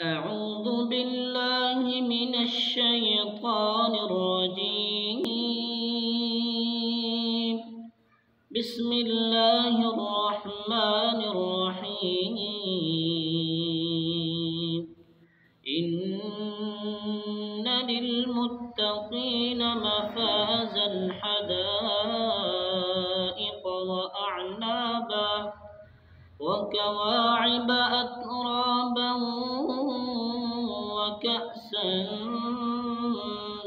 أعوذ بالله من الشيطان الرجيم. بسم الله الرحمن الرحيم. إن للمتقين مفازا حدائق وأعنابا وكواعب أترابا وكأسا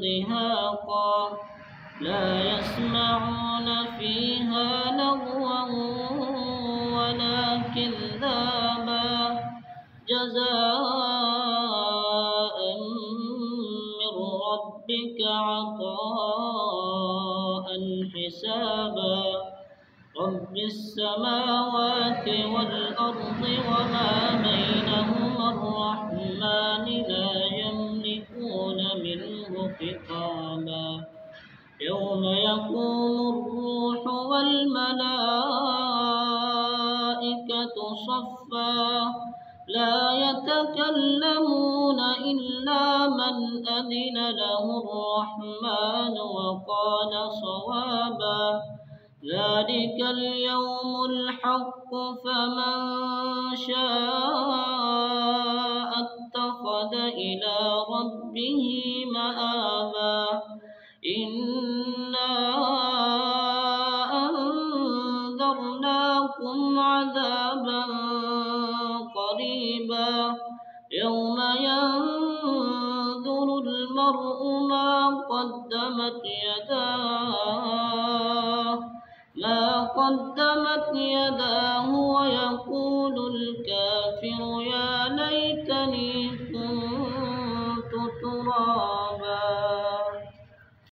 دهاقا لا يسمعون فيها لغوا ولا كذابا جزاء من ربك عطاء حسابا رب السماوات والأرض وما بينهما الرحمن لا يملكون منه خطابا يوم يقوم الروح والملائكة صفا لا يتكلمون إلا من أذن له الرحمن وقال صوابا ذلك اليوم الحق فمن شاء اتخذ إلى ربه مآبا إنا أنذرناكم عذابا قريبا يوم ينظر المرء ما قدمت يداه ويقول الكافر يا ليتني